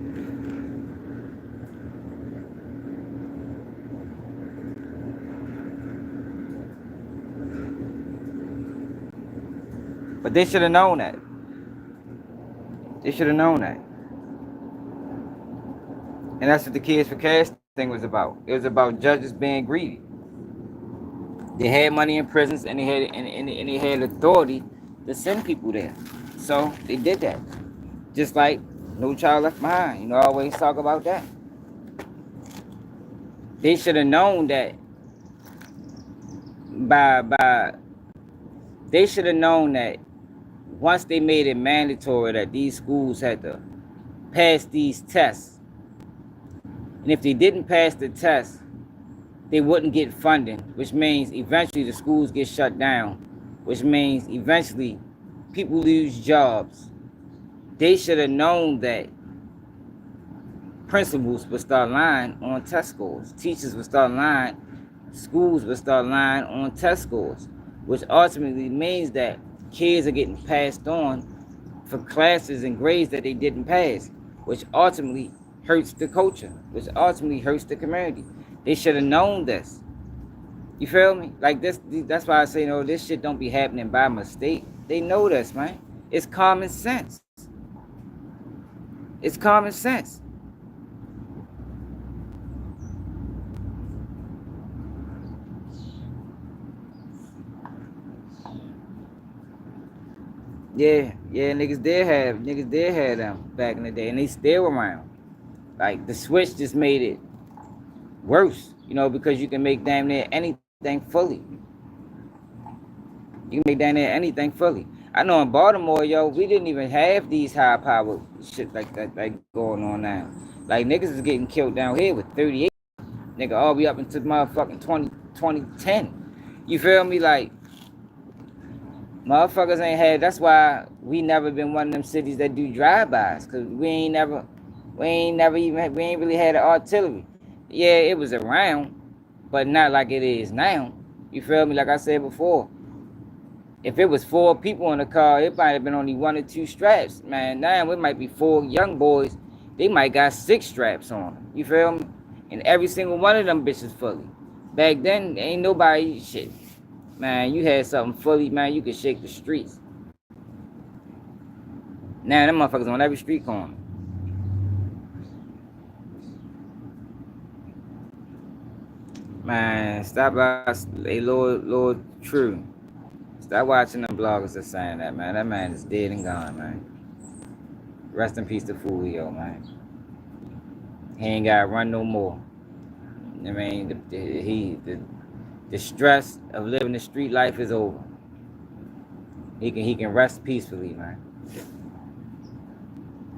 But they should have known that. They should have known that. And that's what the Kids for Cash thing was about. It was about judges being greedy. They had money in prisons and they had authority to send people there. So they did that. Just like No Child Left Behind. You know, I always talk about that. They should have known that by they should have known that once they made it mandatory that these schools had to pass these tests, and if they didn't pass the test, they wouldn't get funding, which means eventually the schools get shut down, which means eventually people lose jobs. They should have known that principals would start lying on test scores, teachers would start lying, schools would start lying on test scores, which ultimately means that kids are getting passed on for classes and grades that they didn't pass, which ultimately hurts the culture, which ultimately hurts the community. They should have known this. You feel me? Like this, that's why I say, no, this shit don't be happening by mistake. They know this, man. It's common sense. It's common sense. Yeah, niggas did have them back in the day, and they still around. Like the switch just made it worse, you know, because you can make damn near anything fully. You can make damn near anything fully. I know in Baltimore, yo, we didn't even have these high power shit like that like going on now. Like niggas is getting killed down here with 38. Nigga, all be up into motherfucking 2010. You feel me? Like motherfuckers ain't had. That's why we never been one of them cities that do drive-bys, cause we ain't really had an artillery. Yeah, it was around, but not like it is now. You feel me? Like I said before, if it was 4 people in the car, it might have been only 1 or 2 straps. Man, now it might be 4 young boys. They might got 6 straps on them. You feel me? And every single one of them bitches fully. Back then, ain't nobody shit. Man, you had something fully, man, you could shake the streets. Now them motherfuckers on every street corner. Man, stop watching. Hey, Lord True. Stop watching them bloggers that's saying that, man. That man is dead and gone, man. Rest in peace to Foolio, man. He ain't got to run no more. I mean, the stress of living the street life is over. He can rest peacefully, man.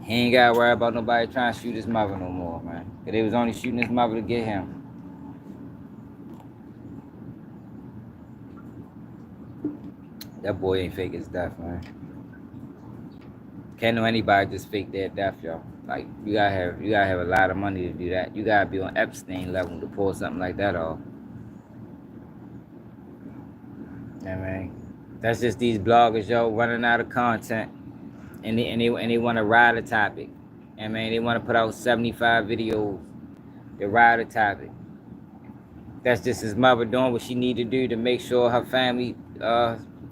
He ain't got to worry about nobody trying to shoot his mother no more, man. Cause they was only shooting his mother to get him. That boy ain't fake his death, man. Can't know anybody just fake their death, y'all. Like you gotta have a lot of money to do that. You gotta be on Epstein level to pull something like that off. I mean, that's just these bloggers, yo, running out of content, and they want to ride a topic. I mean, they want to put out 75 videos to ride a topic. That's just his mother doing what she need to do to make sure her family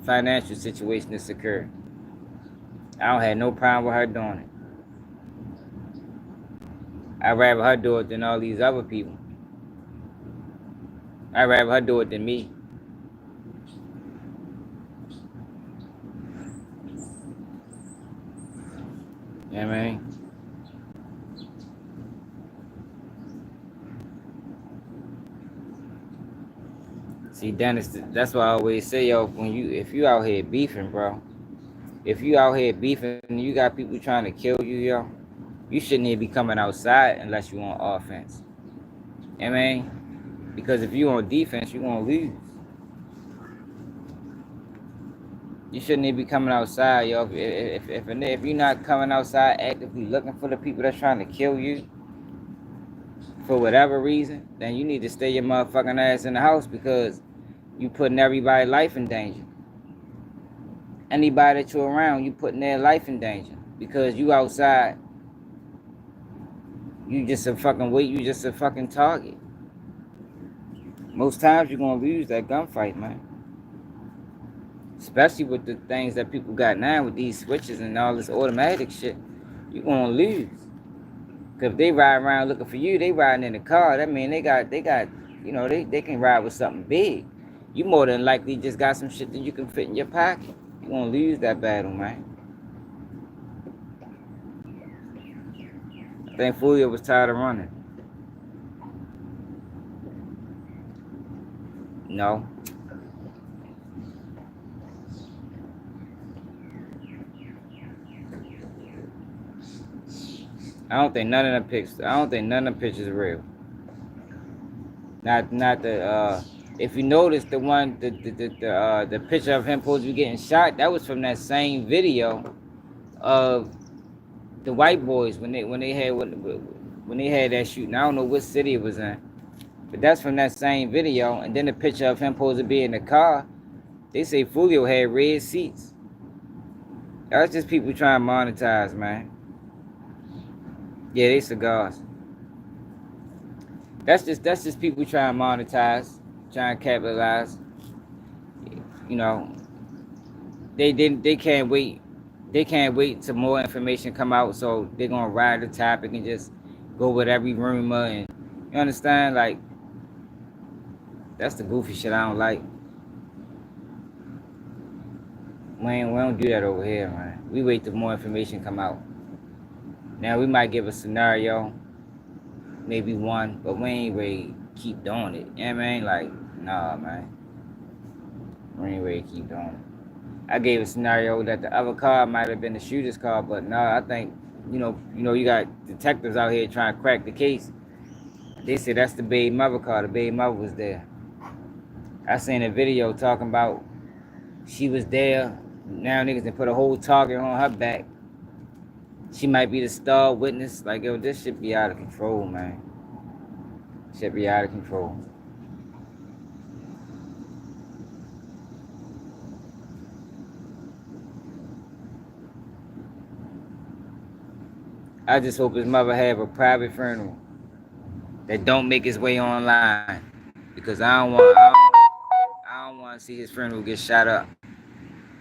financial situation is secure. I don't have no problem with her doing it. I'd rather her do it than all these other people. I'd rather her do it than me. You know what I mean? See, Dennis, that's why I always say, yo, if you out here beefing, bro, if you out here beefing and you got people trying to kill you, yo, you shouldn't even be coming outside unless you on offense. You know what I mean? Because if you on defense, you're gonna lose. You shouldn't even be coming outside, yo. If you're not coming outside actively looking for the people that's trying to kill you for whatever reason, then you need to stay your motherfucking ass in the house because you putting everybody's life in danger. Anybody that you're around, you putting their life in danger because you outside. You just a fucking weight. You just a fucking target. Most times you're gonna lose that gunfight, man. Especially with the things that people got now with these switches and all this automatic shit, you're gonna lose. Cause if they ride around looking for you, they riding in the car. That mean they got, you know, they can ride with something big. You more than likely just got some shit that you can fit in your pocket. You're gonna lose that battle, man. I think Foolio was tired of running. No, I don't think none of the pics. I don't think none of the pictures are real. Not the. If you notice the one, the picture of him supposed to be getting shot, that was from that same video of the white boys when they had that shooting. I don't know what city it was in, but that's from that same video. And then the picture of him supposed to be in the car. They say Foolio had red seats. That's just people trying to monetize, man. Yeah, they cigars. That's just people trying to monetize, trying to capitalize. You know, they can't wait. They can't wait till more information come out, so they're gonna ride the topic and just go with every rumor. And you understand, like that's the goofy shit I don't like. We don't do that over here, man. We wait till more information come out. Now we might give a scenario, maybe one, but we ain't ready to keep doing it. You know what I mean? Like, nah, man. We ain't ready to keep doing it. I gave a scenario that the other car might have been the shooter's car, but no, I think, you got detectives out here trying to crack the case. They said that's the baby mother car. The baby mother was there. I seen a video talking about she was there. Now niggas can put a whole target on her back. She might be the star witness. Like, yo, this shit be out of control, man. Shit be out of control. I just hope his mother have a private funeral that don't make its way online, because I don't want to see his funeral get shot up.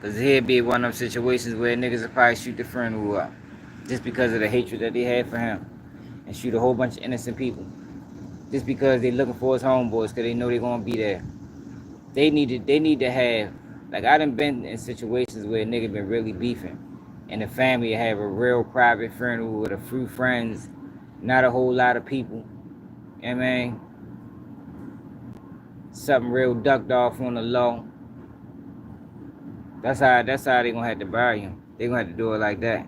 Cause he'd be one of them situations where niggas would probably shoot the funeral up, just because of the hatred that they had for him, and shoot a whole bunch of innocent people, just because they looking for his homeboys, cause they know they gonna be there. They need to have, like, I done been in situations where a nigga been really beefing, and the family have a real private funeral with a few friends, not a whole lot of people. You know what I mean? Something real ducked off on the low. That's how they gonna have to bury him. They gonna have to do it like that.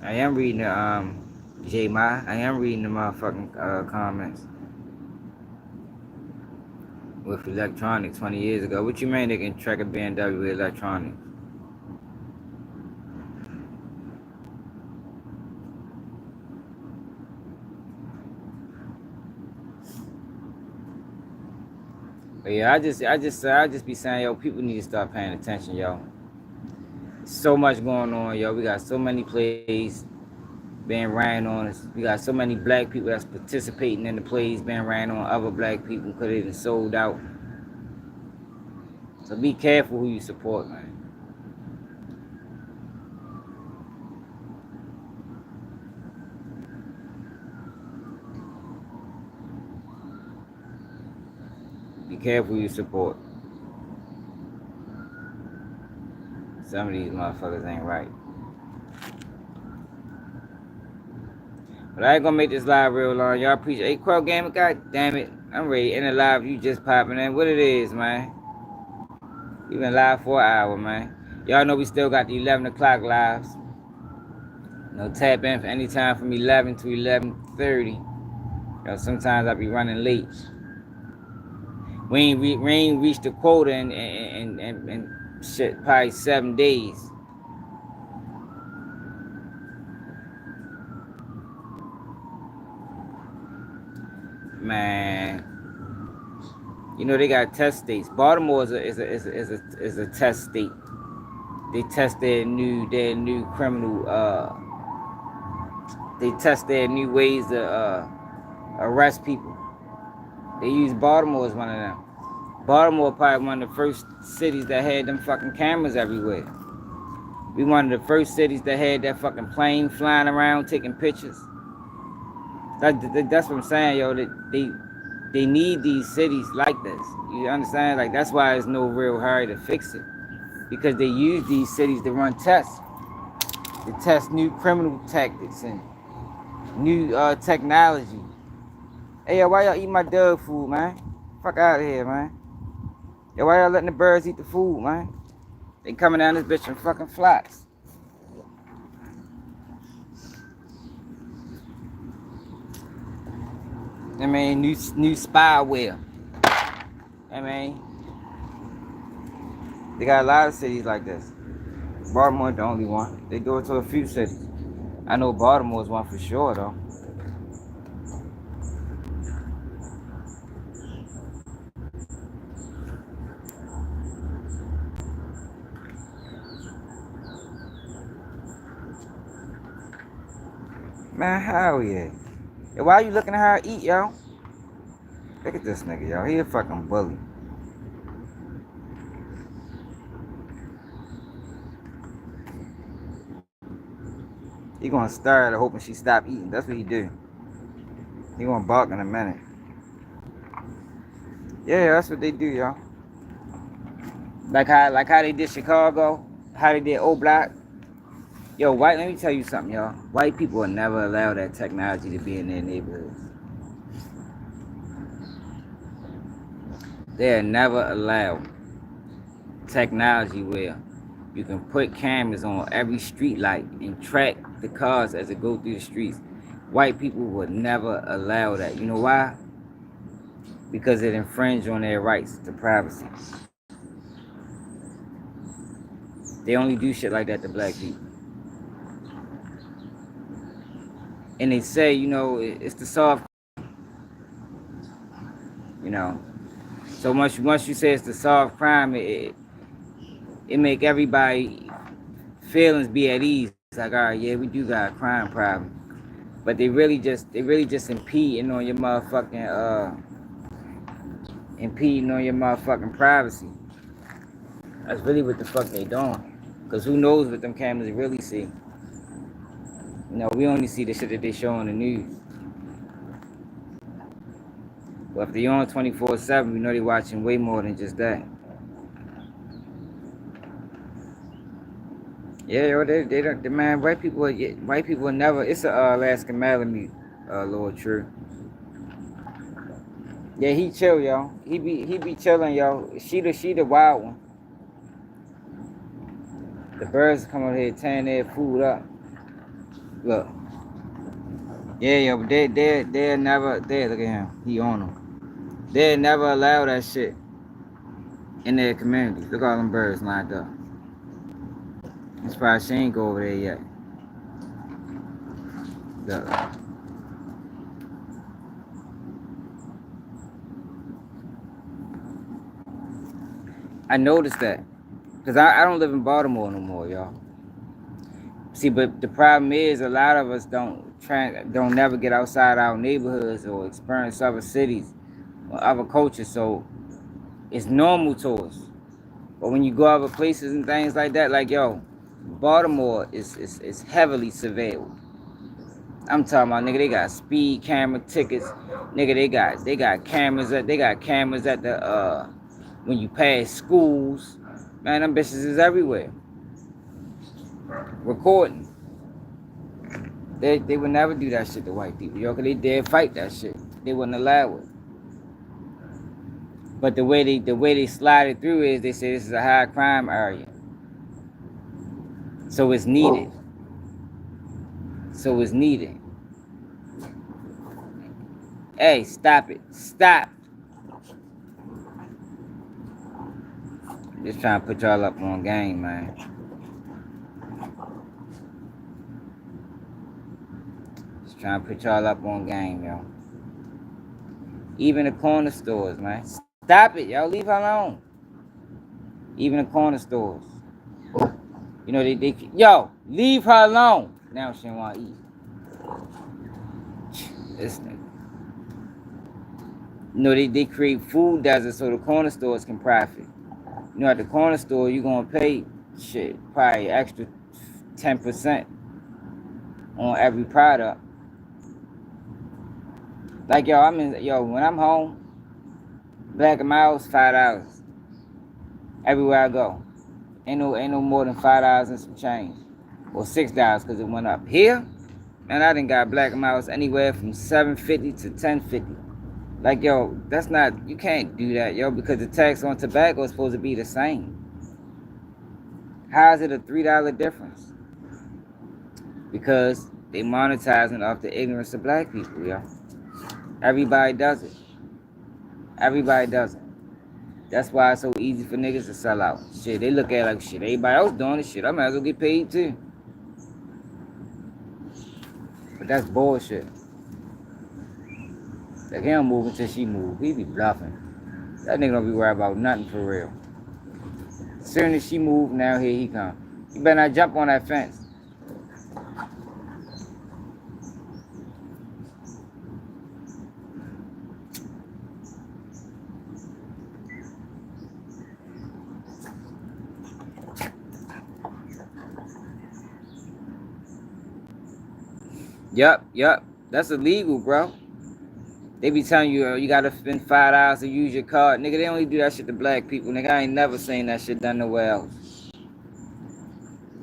I am reading the J Ma. I am reading the motherfucking comments with electronics 20 years ago. What you mean they can track a BMW with electronics? But yeah, I just be saying, yo, people need to start paying attention, yo. So much going on, yo. We got so many plays being ran on us. We got so many black people that's participating in the plays being ran on other black people because they done sold out. So be careful who you support, man. Be careful who you support. Some of these motherfuckers ain't right. But I ain't gonna make this live real long. Y'all appreciate it. Hey, Quell Gamer, god damn it. I'm ready. In the live, you just popping in. What it is, man? We been live for an hour, man. Y'all know we still got the 11 o'clock lives. Tap in for any time from 11 to 11:30. Sometimes I be running late. We ain't reached the quota in shit, probably 7 days. Man, they got test states. Baltimore is a test state. They test their new criminal. They test their new ways to arrest people. They use Baltimore as one of them. Baltimore probably one of the first cities that had them fucking cameras everywhere. We one of the first cities that had that fucking plane flying around taking pictures. That's what I'm saying, yo. They need these cities like this. You understand? Like, that's why there's no real hurry to fix it. because they use these cities to run tests, to test new criminal tactics and new technology. Hey, yo, why y'all eat my dog food, man? Fuck out of here, man. Yo, why y'all letting the birds eat the food, man? They coming down this bitch in fucking flocks. I mean, new spyware. I mean, they got a lot of cities like this. Baltimore the only one. They do it to a few cities. I know Baltimore's one for sure, though. Man, hell yeah. Yo, why are you looking at her eat, yo? Look at this nigga, yo. He a fucking bully. He gonna stare at her hoping she stop eating. That's what he do. He gonna bark in a minute. Yeah, that's what they do, yo. Like how they did Chicago, how they did O Block. Yo, let me tell you something, y'all. White people will never allow that technology to be in their neighborhoods. They'll never allow technology where you can put cameras on every street light and track the cars as it go through the streets. White people would never allow that. You know why? Because it infringes on their rights to privacy. They only do shit like that to black people. And they say, you know, it's the soft, you know. So once you say it's the soft crime, it make everybody feelings be at ease. It's like, all right, yeah, we do got a crime problem. But they really just impeding on your motherfucking privacy. That's really what the fuck they doing. Cause who knows what them cameras really see? You know, we only see the shit that they show on the news. But if they on 24/7, we know they watching way more than just that. Yeah, yo, they don't, man. White people will never. It's a Alaskan Malamute, Lord True. Yeah, he chill, yo. He be chilling, yo. She the wild one. The birds come over here tearing their food up. Look. Yeah, yo, but they'll never. Look at him. He on them. They'll never allow that shit in their communities. Look at all them birds lined up. That's why she ain't go over there yet. Look. I noticed that. Because I don't live in Baltimore no more, y'all. See, but the problem is a lot of us don't never get outside our neighborhoods or experience other cities or other cultures, so it's normal to us. But when you go other places and things like that, like, yo, Baltimore is heavily surveilled. I'm talking about, nigga, they got speed camera tickets. Nigga, they got cameras at the when you pass schools. Man, them bitches is everywhere. Recording. They would never do that shit to white people, yo, cause they dare fight that shit. They wouldn't allow it. But the way they slide it through is they say this is a high crime area. So it's needed. Hey, stop it. Stop. Just trying to put y'all up on game, man. Just trying to put y'all up on game, yo. Even the corner stores, man. Stop it, y'all. Leave her alone. Even the corner stores. You know, yo, leave her alone. Now she don't want to eat. This nigga. You know, they create food deserts so the corner stores can profit. You know, at the corner store, you're going to pay, shit, probably extra 10% on every product. Like, yo, when I'm home, Black and Miles, $5. Everywhere I go. Ain't no more than $5 and some change, or $6 because it went up. Here, man, I done got black miles anywhere from 750 to 1050. Like, yo, that's not, you can't do that, yo, because the tax on tobacco is supposed to be the same. How is it a $3 difference? Because they monetizing off the ignorance of black people, yo. Everybody does it. Everybody does it. That's why it's so easy for niggas to sell out. Shit, they look at it like, shit, everybody else doing this shit. I might as well get paid too. But that's bullshit. Like, he don't move until she move. He be bluffing. That nigga don't be worried about nothing for real. As soon as she move, now here he come. You better not jump on that fence. Yup. That's illegal, bro. They be telling you, you gotta spend $5 to use your card. Nigga, they only do that shit to black people. Nigga, I ain't never seen that shit done nowhere else.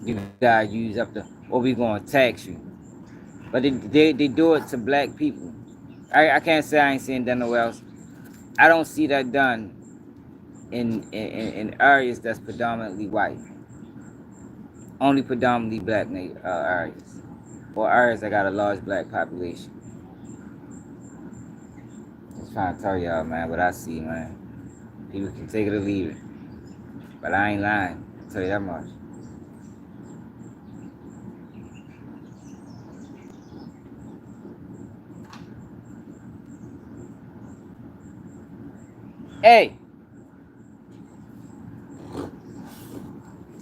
You gotta use up the, or we gonna tax you. But they do it to black people. I can't say I ain't seen it done nowhere else. I don't see that done in areas that's predominantly white. Only predominantly black areas. Or areas that got a large black population. Just trying to tell y'all, man, what I see, man. People can take it or leave it. But I ain't lying. I'll tell you that much. Hey!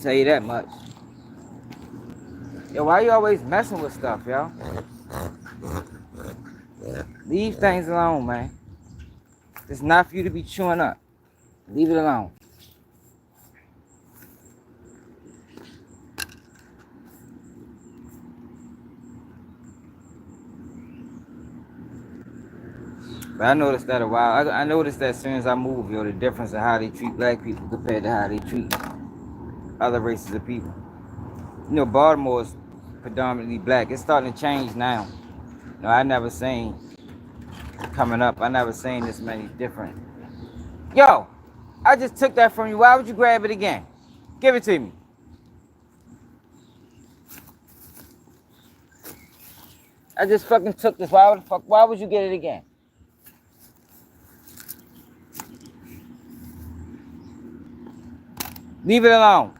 Tell you that much. Yo, why you always messing with stuff, yo? Leave things alone, man. It's not for you to be chewing up. Leave it alone. But I noticed that a while. I noticed that as soon as I move, yo, the difference in how they treat black people compared to how they treat other races of people. You know, Baltimore is predominantly black. It's starting to change now. You know, I never seen coming up. I never seen this many different. Yo, I just took that from you. Why would you grab it again? Give it to me. I just fucking took this. Why would you get it again? Leave it alone.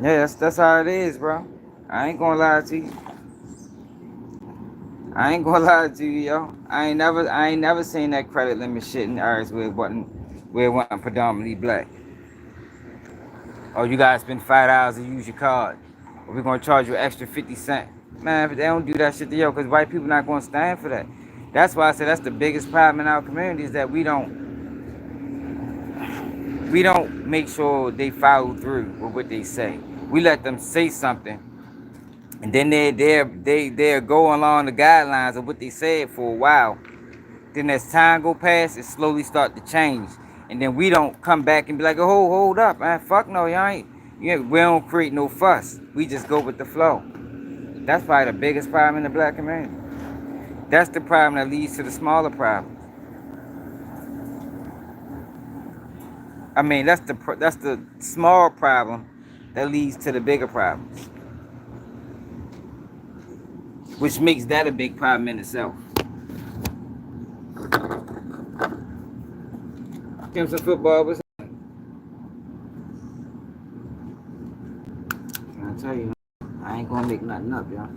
Yeah, that's how it is, bro. I ain't gonna lie to you. I ain't gonna lie to you, yo. I ain't never seen that credit limit shit in areas where it wasn't predominantly black. Oh, you gotta spend $5 to use your card. Or we're gonna charge you an extra 50 cents. Man, if they don't do that shit to yo, because white people not gonna stand for that. That's why I say that's the biggest problem in our community is that we don't make sure they follow through with what they say. We let them say something, and then they'll go along the guidelines of what they said for a while. Then as time go past, it slowly start to change, and then we don't come back and be like, oh, hold up, man, fuck no, y'all ain't. We don't create no fuss. We just go with the flow. That's probably the biggest problem in the black community. That's the problem that leads to the smaller problems. I mean, that's the small problem that leads to the bigger problems, which makes that a big problem in itself. Give some football. What's I tell you, I ain't gonna make nothing up, y'all.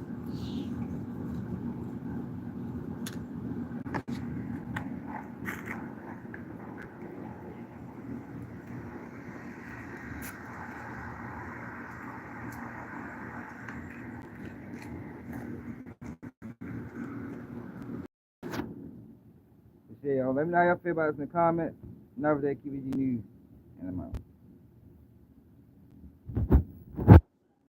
Yeah, y'all. Let me know how y'all feel about this in the comments. Never they keep it news. And I'm out.